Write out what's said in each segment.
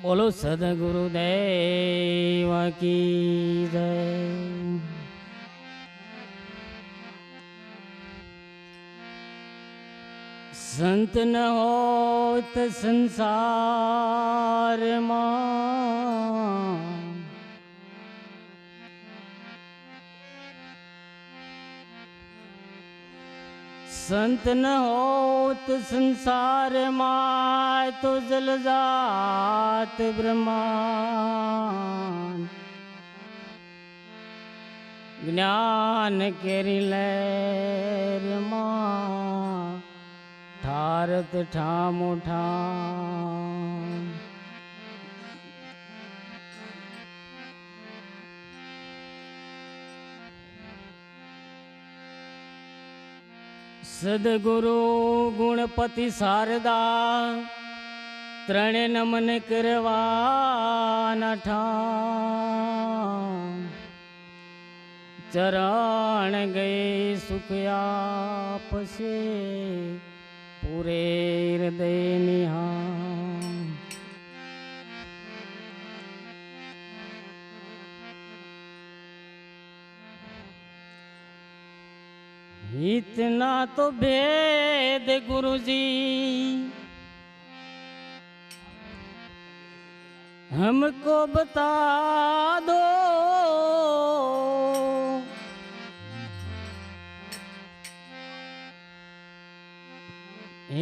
બોલો સદગુરુદેવ કી જય. સંત ન હોત સંસારમાં, સંત ન હોત સંસારમાં તો જલ જાત બ્રહ્માંડ. જ્ઞાન કેરી લહેરમાં ઠારત ઠામો ઠામ. સદગુરુ ગુણપતિ શારદા ત્રણે નમન કરવાના ઠામ. ચરણ ગઈ સુખ આપશે પૂરે હૃદય નિહામ. इतना तो भेद गुरुजी हमको बता दो.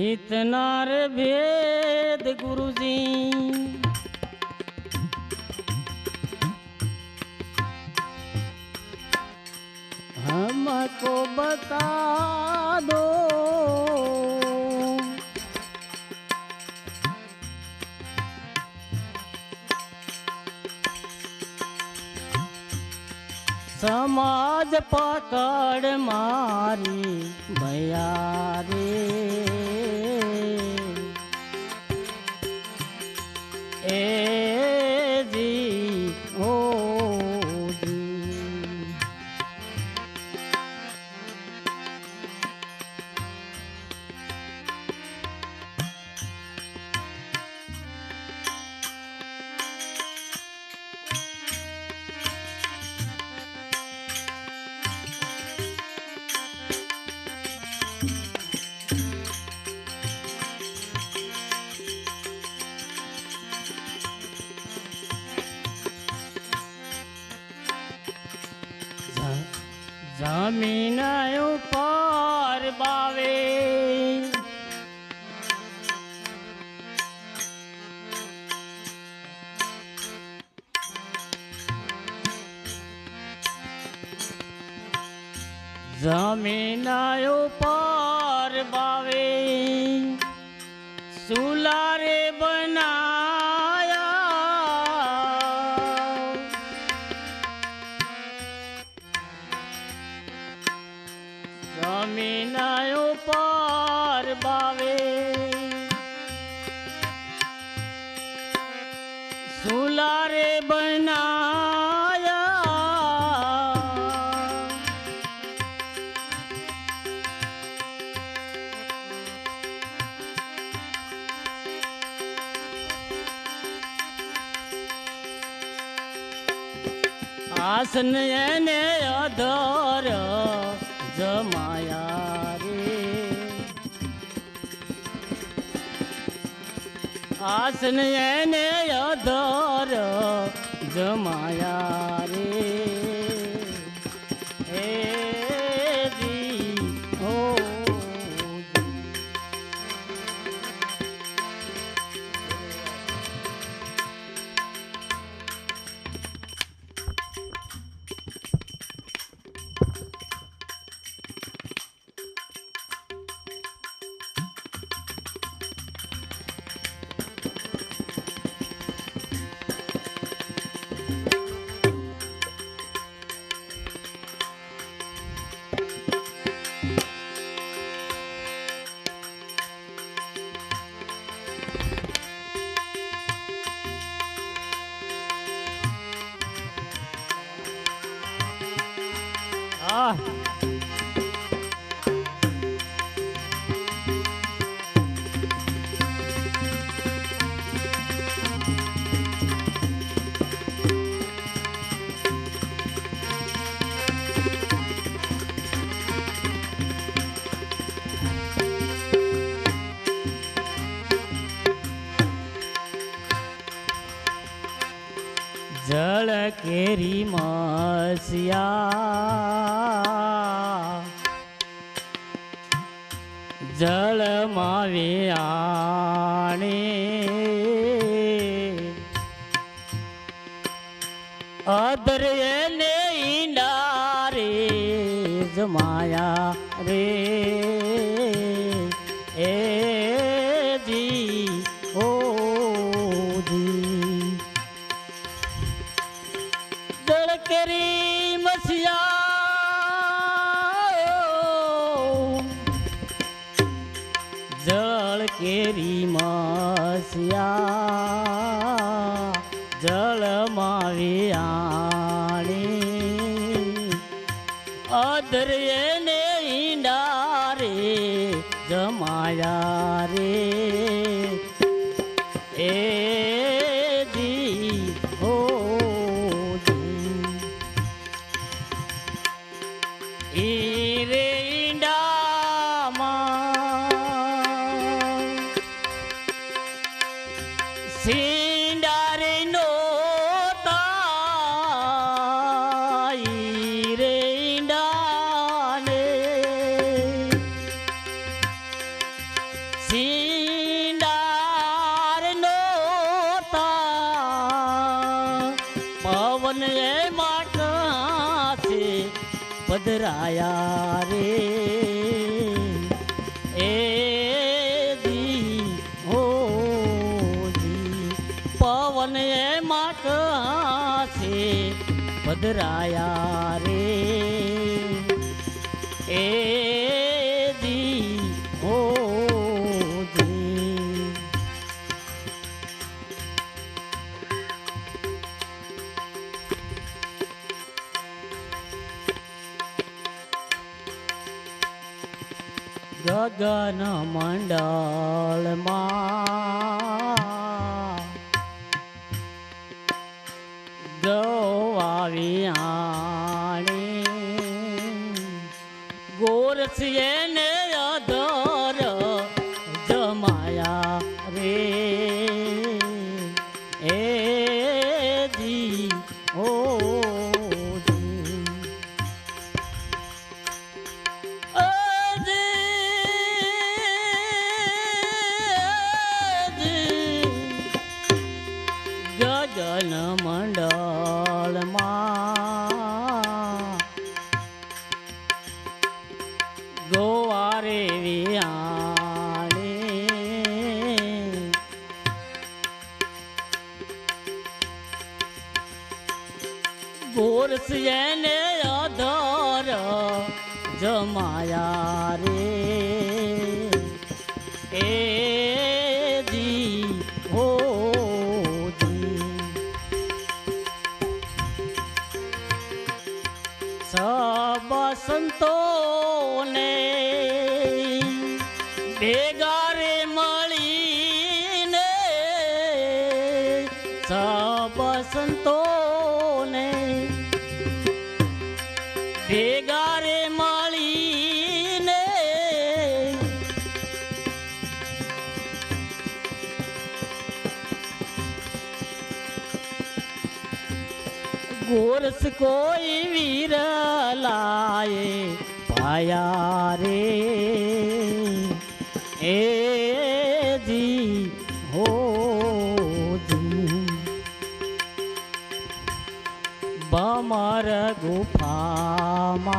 इतना रे भेद गुरुजी हमको बता दो. समाज पकड़ मारी भैया रे ए जी ओ જમીન ઉપર બાવે જમીન ઉપર બાવે સુલારે જમીન ઉપર બાવે સુલારે બનાયા. આસન એને અધર જમાયા રે આસન એને અધર જમાયા રે હે જી હો. જળ કેરી મસિયા જળમાં વિયાણી અધર એને ઈંડા રે જમાયા રે એ જી ઓ જી જળ કેરી મસિયા જળ કેરી મસિયા જળમાં વિયાણી અધર એને ઈંડા રે જમાયા રે એ જી હો જી ઈ રે ઈંડામાં સિંડારે નો તાઈ રે ઈંડાને સિંડાર નો તા પવન એમાં કાંસે પધરાયા રે એ દી હો જી પવન એમાં કાંસે પધરાયા રે એ દી હો જી ગગન મંડળમાં ગવાવિયાણી ગોરસીએ ને અધર જમાયા રે એ જી ઓ જી ગગન મંડળમાં ગોવારે વિયાણી ગોરસીએ ને અધર જમાયા રે એ જી હો સબ સંતોને ભેગા રે મળીને સબ સંતોને ભેગા રે મળીને ગોરસ કોઈ વીર લાયે પાયા રે એ જી હો જી બમર ગુફામાં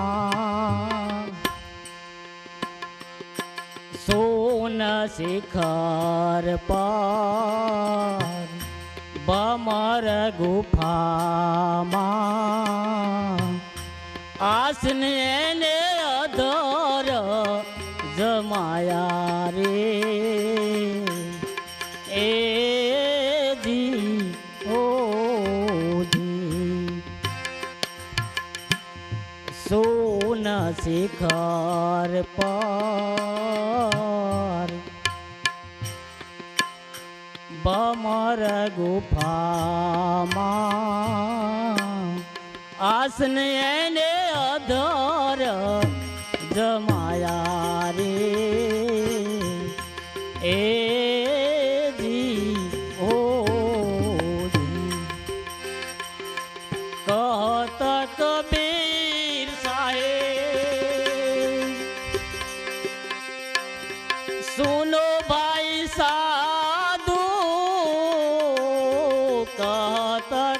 સોન શિખર પર બમર ગુફામાં આસન એને અધર જમાયા રે એ જી ઓ જી સોન શિખર પર બમર ગુફામાં આસન એને અધર જમાયા રે એ જી ઓ જી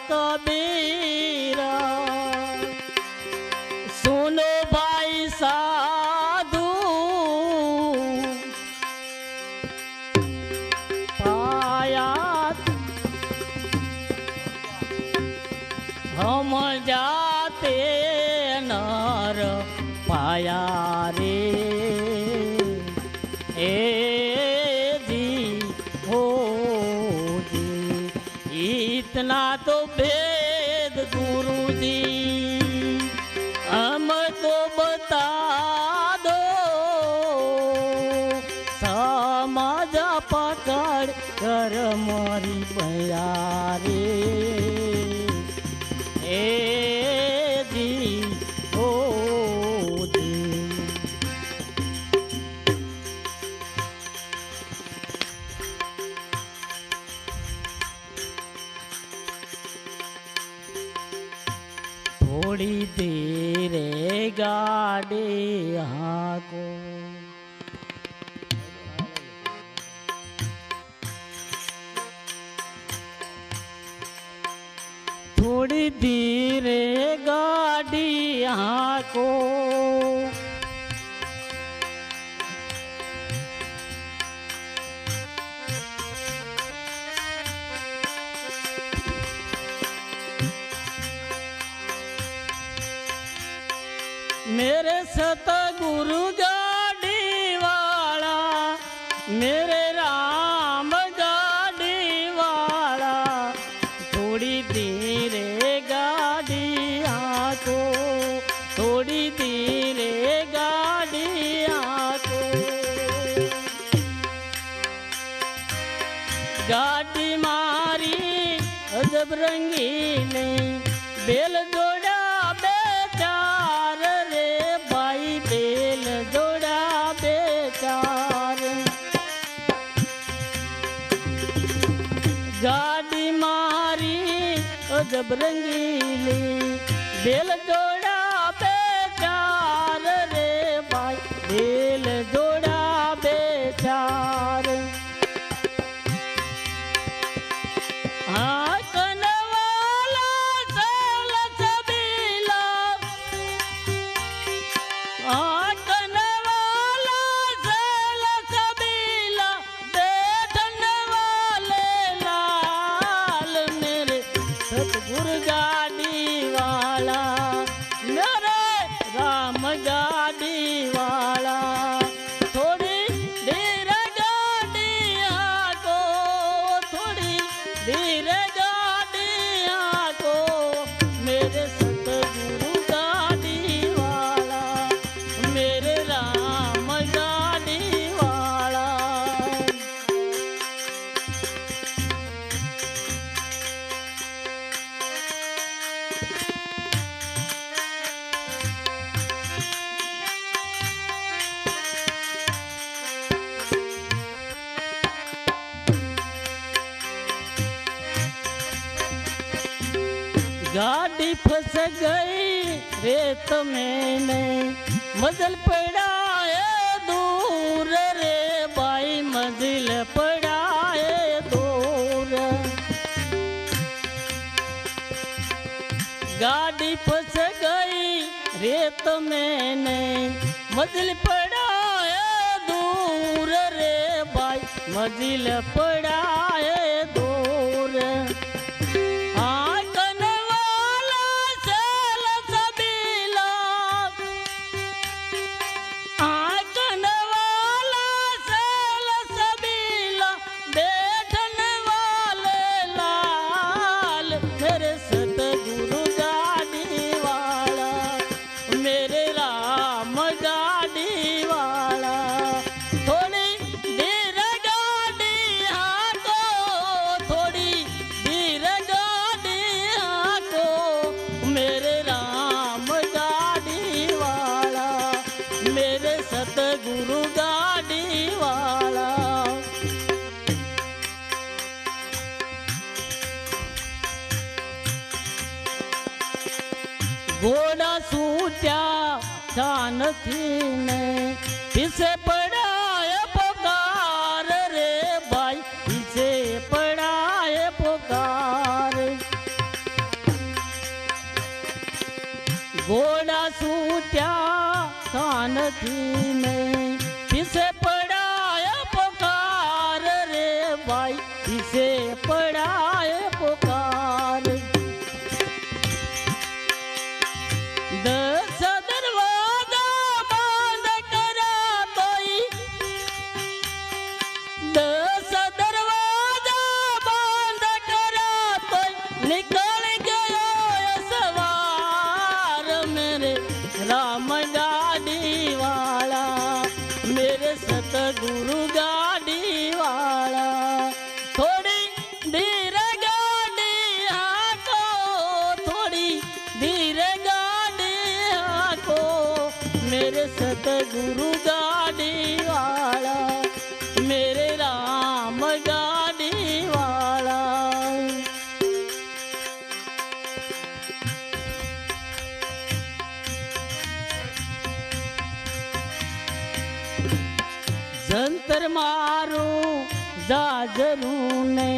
कबीरा सुनो भाई साधु पाया हम जाते नर पाया रे ए जी हो जी इतना तो भेद गुरु जी हमको बता दो समाज पकड़ कर मोरी भैया रे ए जी हो जी थोड़ी देर गाड़ी हाको थोड़ी देर गाड़ी हाको मेरे सतगुरु गाड़ी वाला मेरे राम गाड़ी वाला थोड़ी देर गाड़ी आको थोड़ी देर गाड़ी आको गाड़ी मारी अजब रंगीले बेल जोड़ा बेचार रे भाई बेल जोड़ा बेचार गाड़ी मारी अजब रंगीली बेल जोड़ा बेचार रे भाई बेल जोड़ा बेचार हाँ सतगुरु गाड़ी वाला मेरे राम गाड़ी वाला थोड़ी देर गाड़ी आको थोड़ी देर गाड़ी आको मेरे सतगुरु गाड़ी वाला मेरे राम गाड़ी वाला गाड़ी फंस गई रेत में मंजिल पड़ा है दूर रे भाई मंजिल पड़ा है दूर गाड़ी फंस गई रेत में मंजिल पड़ा है दूर रे भाई मंजिल पड़ा है दूर सतगुरु गाड़ी वाला घोड़ा सूट्या जानती ने पीछे पड़ा है पुकार रे भाई पीछे पड़ा है पुकार बैठी में किसे पड़ा है पुकार रे भाई, किसे पड़ा है पुकार। 10 दरवाजा बंद करा तोई, 10 दरवाजा बंद करा तोई निकल गयो ये सवार मेरे राम गाड़ी वाला, मेरे सतगुरु गाड़ी वाला। थोड़ी धीरे गाड़ी हाको, थोड़ी धीरे गाड़ी हाको, मेरे सतगुरु गाड़ी वाला, मेरे राम गाड़ी वाला। जंतर मारो जाजरू ने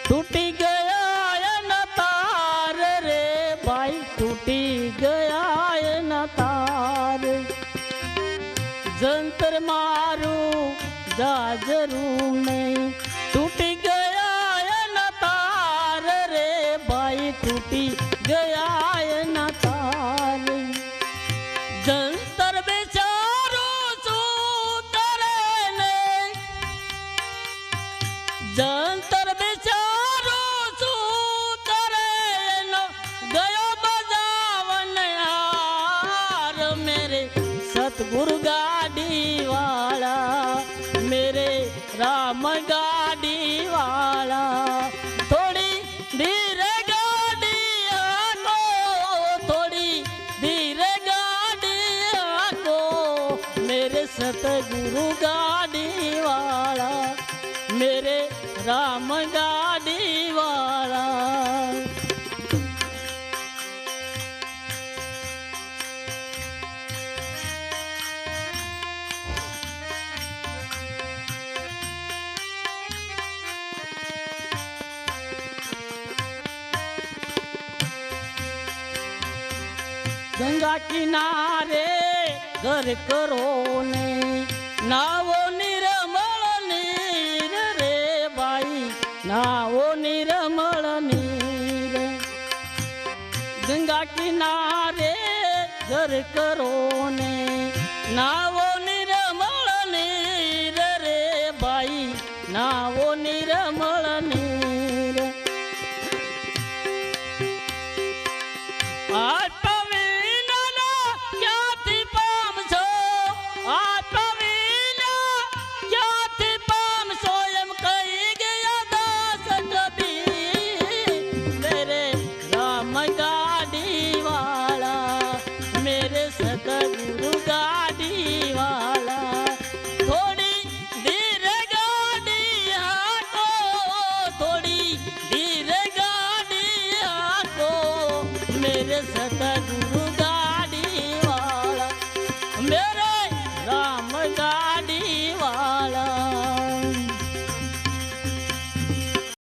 टूटी गया ये न तार रे भाई, टूटी गया ये न तार। जंतर मारो जाजरू ने टूटी गया ये न तार रे भाई, टूटी गया ये न तार। जंतर बेचारो सू करे ने, जंतर बेचारो सू करे न गयो बजावन यार, मेरे सतगुरु गाड़ी वाला, मेरे राम गाड़ी वाला। थोड़ी धीरे गाड़ी आको, थोड़ी धीरे गाड़ी आको, मेरे सतगुरु गाड़ी वाला, मेरे राम गाड़ी वाला। गंगा किनारे घर करो ने, नावो निर्मल नीर रे भाई, नावो निर्मल नीर। गंगा किनारे घर करो ने, नावो निर्मल नीर रे भाई, नावो निर्मल नीर। सतगुरु गाड़ी वाला, थोड़ी धीरे गाड़ी हाको, थोड़ी धीरे गाड़ी हाको, मेरे सतगुरु गाड़ी